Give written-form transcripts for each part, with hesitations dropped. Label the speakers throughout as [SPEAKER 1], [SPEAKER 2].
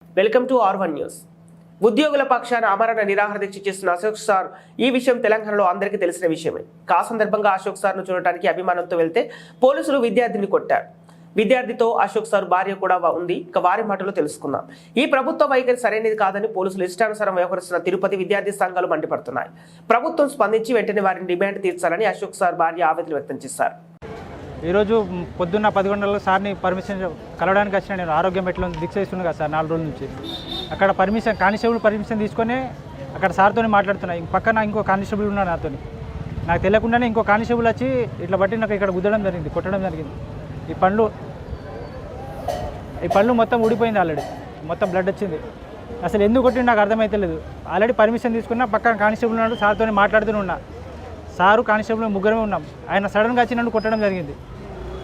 [SPEAKER 1] Welcome to R1 news. ఉద్యోగుల పక్షాన ఆమరణ నిరాహార దీక్ష చేస్తున్న అశోక్ సార్ ఈ విషయం తెలంగాణలో అందరికీ తెలిసిన విషయమే. ఆ సందర్భంగా అశోక్ సార్ను చూడటానికి అభిమానంతో వెళ్తే పోలీసులు విద్యార్థిని కొట్టారు. విద్యార్థితో అశోక్ సార్ భార్య కూడా ఉంది. ఇక వారి మాటలు తెలుసుకుందాం. ఈ ప్రభుత్వ వైఖరి సరైనది కాదని పోలీసులు ఇష్టానుసారం వ్యవహరిస్తున్న తిరుపతి విద్యార్థి సంఘాలు మండిపడుతున్నాయి. ప్రభుత్వం స్పందించి వెంటనే వారిని డిమాండ్ తీర్చాలని అశోక్ సార్ భార్య ఆవేదన వ్యక్తం చేశారు.
[SPEAKER 2] ఈరోజు పొద్దున్న 10 గంటల్లో సార్ని పర్మిషన్ కలవడానికి వచ్చిన. నేను ఆరోగ్యం ఎట్లా దీక్ష ఇస్తున్నాను కదా సార్ 4 రోజుల నుంచి. అక్కడ పర్మిషన్ కానిస్టేబుల్ పర్మిషన్ తీసుకొని అక్కడ సార్తో మాట్లాడుతున్నా. పక్కన ఇంకో కానిస్టేబుల్ ఉన్నాడు నాతో. నాకు తెలియకుండానే ఇంకో కానిస్టేబుల్ వచ్చి ఇట్లా బట్టి నాకు ఇక్కడ గుద్దడం జరిగింది, కొట్టడం జరిగింది. ఈ పళ్ళు మొత్తం ఊడిపోయింది. ఆల్రెడీ మొత్తం బ్లడ్ వచ్చింది. అసలు ఎందుకు కొట్టింది నాకు అర్థమైతలేదు. ఆల్రెడీ పర్మిషన్ తీసుకున్నా, పక్కన కానిస్టేబుల్ ఉన్నాడు, సార్తో మాట్లాడుతూనే ఉన్నా. సారు కానిస్టేబుల్ ముగ్గురమే ఉన్నాం. ఆయన సడన్గా వచ్చి నన్ను కొట్టడం జరిగింది.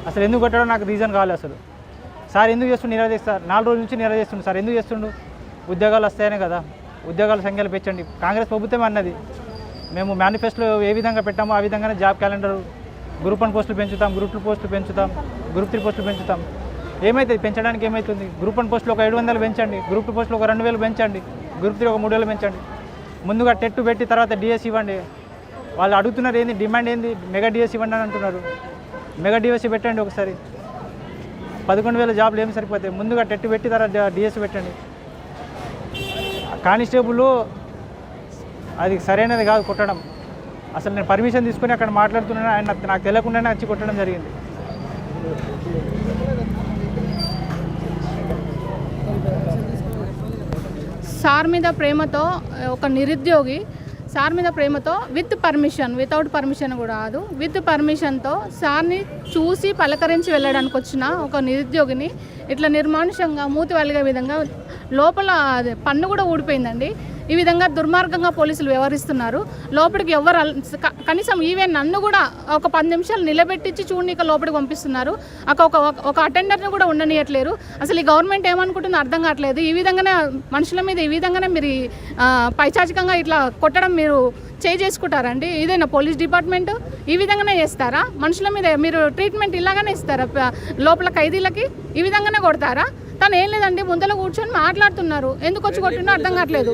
[SPEAKER 2] అసలు ఎందుకు కొట్టడం నాకు రీజన్ కావాలి. అసలు సార్ ఎందుకు చేస్తుండు నిరాదేస్తారు? 4 రోజుల నుంచి నిరాదేస్తుండు. సార్ ఎందుకు చేస్తుండు? ఉద్యోగాలు వస్తాయనే కదా, ఉద్యోగాల సంఖ్యలు పెంచండి. కాంగ్రెస్ ప్రభుత్వం అన్నది మేము మేనిఫెస్టోలో ఏ విధంగా పెట్టామో ఆ విధంగానే జాబ్ క్యాలెండర్, గ్రూప్ 1 పోస్టులు పెంచుతాం, గ్రూప్ 2 పోస్టులు పెంచుతాం, గ్రూప్ 3 పోస్టులు పెంచుతాం. ఏమవుతుంది? పెంచడానికి ఏమవుతుంది? గ్రూప్ 1 పోస్టులు ఒక 700 పెంచండి, గ్రూప్ 2 పోస్టులు ఒక 2000 పెంచండి, గ్రూప్ 3 ఒక 3000 పెంచండి. ముందుగా టెట్ పెట్టి తర్వాత డిఎస్ ఇవ్వండి. వాళ్ళు అడుగుతున్నారు ఏంది, డిమాండ్ ఏంది? మెగా డిఎస్ ఇవ్వండి అని అంటున్నారు. మెగా డిఎస్ పెట్టండి. ఒకసారి 11,000 జాబ్లు ఏమి సరిపోతాయి? ముందుగా టెట్ పెట్టి తర్వాత డిఎస్ పెట్టండి. కానిస్టేబుల్ అది సరైనది కాదు కొట్టడం. అసలు నేను పర్మిషన్ తీసుకుని అక్కడ మాట్లాడుతున్నాను, ఆయన నాకు తెలియకుండానే వచ్చి కొట్టడం జరిగింది.
[SPEAKER 3] సార్ మీద ప్రేమతో ఒక నిరుద్యోగి సార్ మీద ప్రేమతో వితౌట్ పర్మిషన్ కూడా కాదు, విత్ పర్మిషన్తో సార్ని చూసి పలకరించి వెళ్ళడానికి వచ్చిన ఒక నిరుద్యోగిని ఇట్లా నిర్మానుషంగా మూతి వలిగే విధంగా లోపల పన్ను కూడా ఊడిపోయిందండి. ఈ విధంగా దుర్మార్గంగా పోలీసులు వ్యవహరిస్తున్నారు. లోపలికి ఎవరు కనీసం ఈవెన్ నన్ను కూడా ఒక 10 నిమిషాలు నిలబెట్టించి చూడనీక లోపలికి పంపిస్తున్నారు. ఒక అటెండర్ని కూడా ఉండనియట్లేరు. అసలు ఈ గవర్నమెంట్ ఏమనుకుంటుందో అర్థం కావట్లేదు. ఈ విధంగానే మనుషుల మీద ఈ విధంగానే మీరు పైచాచికంగా ఇట్లా కొట్టడం మీరు చేసుకుంటారండి? ఇదేనా పోలీస్ డిపార్ట్మెంట్? ఈ విధంగానే చేస్తారా? మనుషుల మీద మీరు ట్రీట్మెంట్ ఇలాగానే ఇస్తారా? లోపల ఖైదీలకి ఈ విధంగానే కొడతారా? తను ఏం లేదండి, ముందర కూర్చొని మాట్లాడుతున్నారు. ఎందుకు వచ్చి కొట్టినో అర్థం కావట్లేదు.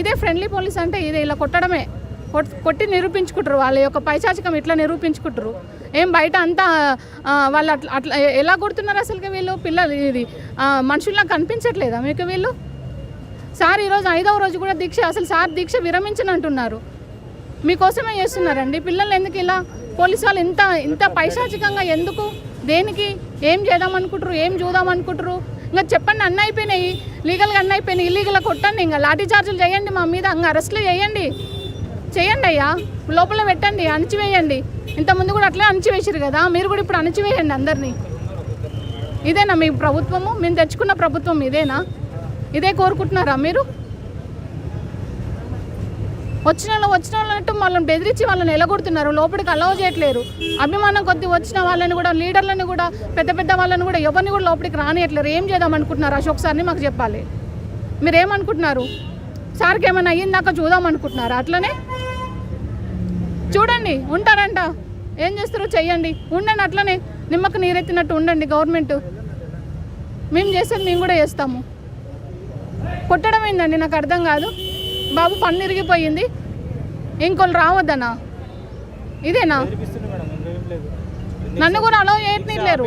[SPEAKER 3] ఇదే ఫ్రెండ్లీ పోలీస్ అంటే ఇదే, ఇలా కొట్టడమే. కొట్టి నిరూపించుకుంటారు వాళ్ళ యొక్క పైశాచికం, ఇట్లా నిరూపించుకుంటారు. ఏం బయట అంతా వాళ్ళు అట్లా ఎలా కొడుతున్నారు? అసలుకి వీళ్ళు పిల్లలు ఇది మనుషుల్లా కనిపించట్లేదా మీకు వీళ్ళు? సార్ ఈరోజు 5వ రోజు కూడా దీక్ష, అసలు సార్ దీక్ష విరమించని అంటున్నారు. మీకోసమే చేస్తున్నారండి. పిల్లలు ఎందుకు ఇలా పోలీసు వాళ్ళు ఇంత పైశాచికంగా ఎందుకు? దేనికి? ఏం చేద్దాం అనుకుంటారు? ఏం చూద్దాం అనుకుంటారు? ఇంకా చెప్పండి, అన్నీ అయిపోయినాయి, లీగల్గా అన్నీ అయిపోయినాయి. ఇల్లీగల్గా కొట్టండి, ఇంకా లాఠీ చార్జీలు చేయండి మా మీద, ఇంకా అరెస్టులు చేయండి అయ్యా, లోపల పెట్టండి, అణిచివేయండి. ఇంతకుముందు కూడా అట్లే అణిచివేసారు కదా, మీరు కూడా ఇప్పుడు అణిచివేయండి అందరినీ. ఇదేనా మీ ప్రభుత్వము? మేము తెచ్చుకున్న ప్రభుత్వం ఇదేనా? ఇదే కోరుకుంటున్నారా మీరు? వచ్చిన వాళ్ళంటూ వాళ్ళని బెదిరించి వాళ్ళని ఎలగొడుతున్నారు, లోపలికి అలౌ చేయట్లేరు. అభిమానం కొద్ది వచ్చిన వాళ్ళని కూడా, లీడర్లను కూడా, పెద్ద వాళ్ళని కూడా ఎవరిని కూడా లోపలికి రానియట్లేరు. ఏం చేద్దాం అనుకుంటున్నారు? అశోక్ సార్ని మాకు చెప్పాలి. మీరేమనుకుంటున్నారు? సార్కి ఏమైనా అయ్యిందాక చూద్దాం అనుకుంటున్నారా? అట్లనే చూడండి, ఉంటారంట. ఏం చేస్తారో చెయ్యండి, ఉండండి, అట్లనే నిమ్మకు నీరెత్తినట్టు ఉండండి. గవర్నమెంట్ మేము చేసేది మేము కూడా చేస్తాము. కొట్టడం ఏందండి? నాకు అర్థం కాదు. బాబు పన్ను ఇరిగిపోయింది, ఇంకోళ్ళు రావద్దనా? ఇదేనా? నన్ను కూడా అలౌ చేయట్లేరు.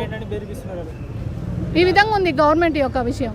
[SPEAKER 3] ఈ విధంగా ఉంది గవర్నమెంట్ యొక్క విషయం.